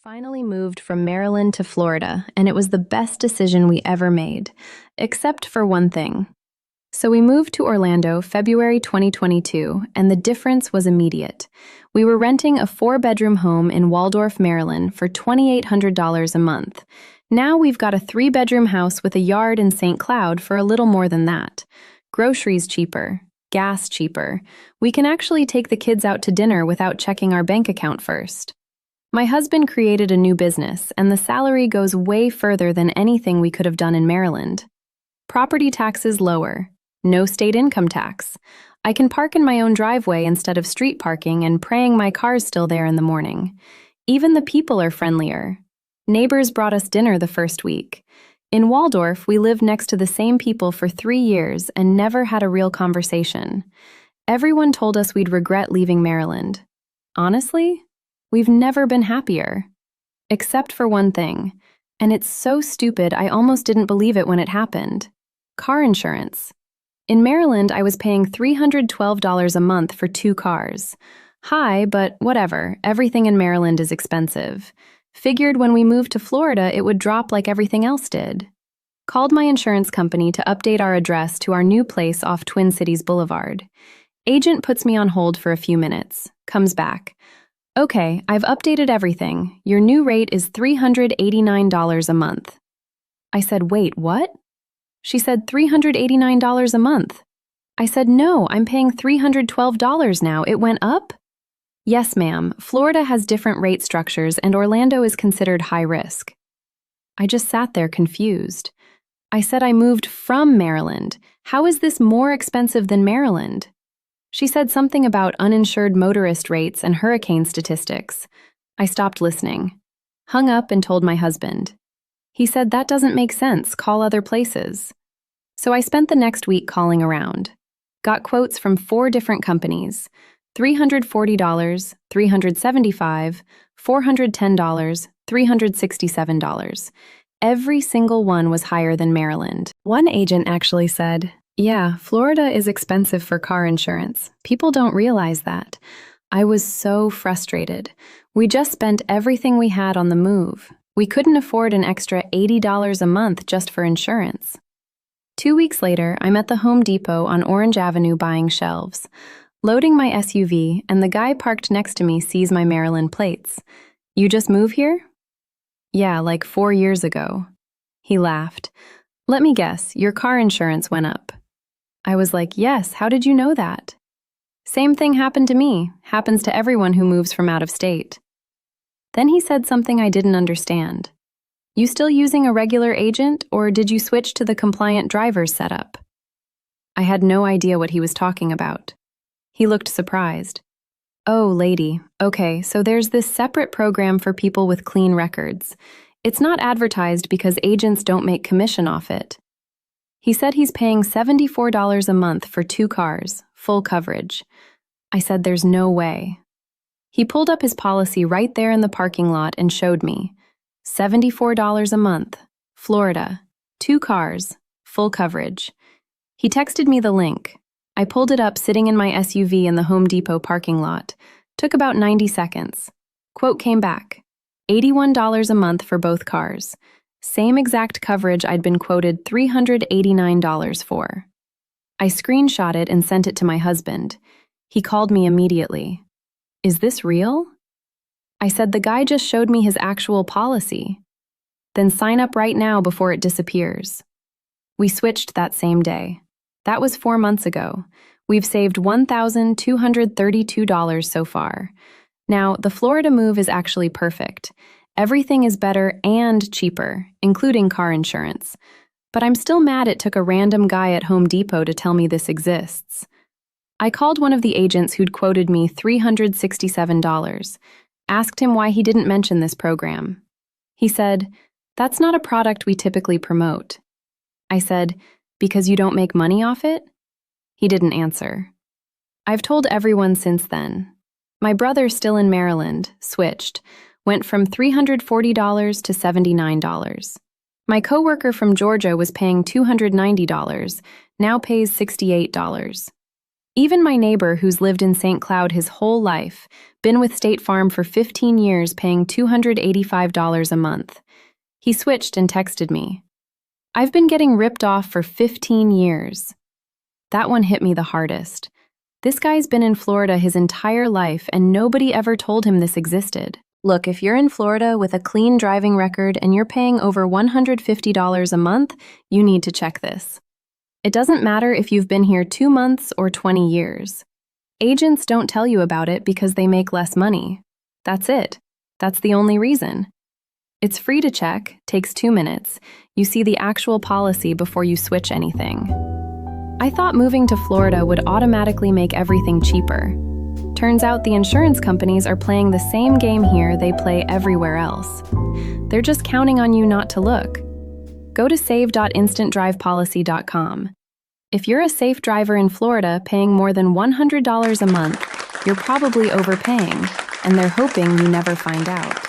Finally moved from Maryland to Florida, and it was the best decision we ever made, except for one thing. So we moved to Orlando February 2022, and the difference was immediate. We were renting a four-bedroom home in Waldorf, Maryland for $2,800 a month. Now we've got a three-bedroom house with a yard in St. Cloud for a little more than that. Groceries cheaper, gas cheaper. We can actually take the kids out to dinner without checking our bank account first. My husband created a new business, and the salary goes way further than anything we could have done in Maryland. Property taxes lower. No state income tax. I can park in my own driveway instead of street parking and praying my car's still there in the morning. Even the people are friendlier. Neighbors brought us dinner the first week. In Waldorf, we lived next to the same people for 3 years and never had a real conversation. Everyone told us we'd regret leaving Maryland. Honestly, we've never been happier. Except for one thing, and it's so stupid I almost didn't believe it when it happened. Car insurance. In Maryland, I was paying $312 a month for 2 cars. High, but whatever, everything in Maryland is expensive. Figured when we moved to Florida, it would drop like everything else did. Called my insurance company to update our address to our new place off Twin Cities Boulevard. Agent puts me on hold for a few minutes, comes back. Okay, I've updated everything. Your new rate is $389 a month. I said, wait, what? She said $389 a month. I said, no, I'm paying $312 now. It went up? Yes, ma'am. Florida has different rate structures and Orlando is considered high risk. I just sat there confused. I said I moved from Maryland. How is this more expensive than Maryland? She said something about uninsured motorist rates and hurricane statistics. I stopped listening. Hung up and told my husband. He said that doesn't make sense, call other places. So I spent the next week calling around. Got quotes from 4 different companies. $340, $375, $410, $367. Every single one was higher than Maryland. One agent actually said, yeah, Florida is expensive for car insurance. People don't realize that. I was so frustrated. We just spent everything we had on the move. We couldn't afford an extra $80 a month just for insurance. 2 weeks later, I'm at the Home Depot on Orange Avenue buying shelves. Loading my SUV, and the guy parked next to me sees my Maryland plates. You just move here? Yeah, like 4 years ago. He laughed. Let me guess, your car insurance went up. I was like, yes, how did you know that? Same thing happened to me, happens to everyone who moves from out of state. Then he said something I didn't understand. You still using a regular agent, or did you switch to the compliant driver's setup? I had no idea what he was talking about. He looked surprised. Oh, lady, okay, so there's this separate program for people with clean records. It's not advertised because agents don't make commission off it. He said he's paying $74 a month for 2 cars, full coverage. I said there's no way. He pulled up his policy right there in the parking lot and showed me. $74 a month, Florida, 2 cars, full coverage. He texted me the link. I pulled it up sitting in my SUV in the Home Depot parking lot. Took about 90 seconds. Quote came back. $81 a month for both cars. Same exact coverage I'd been quoted $389 for. I screenshot it and sent it to my husband. He called me immediately. Is this real? I said the guy just showed me his actual policy. Then sign up right now before it disappears. We switched that same day. That was 4 months ago. We've saved $1,232 so far. Now, the Florida move is actually perfect. Everything is better and cheaper, including car insurance. But I'm still mad it took a random guy at Home Depot to tell me this exists. I called one of the agents who'd quoted me $367, asked him why he didn't mention this program. He said, that's not a product we typically promote. I said, because you don't make money off it? He didn't answer. I've told everyone since then. My brother, still in Maryland, switched, went from $340 to $79. My coworker from Georgia was paying $290, now pays $68. Even my neighbor, who's lived in St. Cloud his whole life, been with State Farm for 15 years paying $285 a month. He switched and texted me. I've been getting ripped off for 15 years. That one hit me the hardest. This guy's been in Florida his entire life and nobody ever told him this existed. Look, if you're in Florida with a clean driving record and you're paying over $150 a month, you need to check this. It doesn't matter if you've been here 2 months or 20 years. Agents don't tell you about it because they make less money. That's it. That's the only reason. It's free to check, takes 2 minutes. You see the actual policy before you switch anything. I thought moving to Florida would automatically make everything cheaper. Turns out the insurance companies are playing the same game here they play everywhere else. They're just counting on you not to look. Go to save.instantdrivepolicy.com. If you're a safe driver in Florida paying more than $100 a month, you're probably overpaying, and they're hoping you never find out.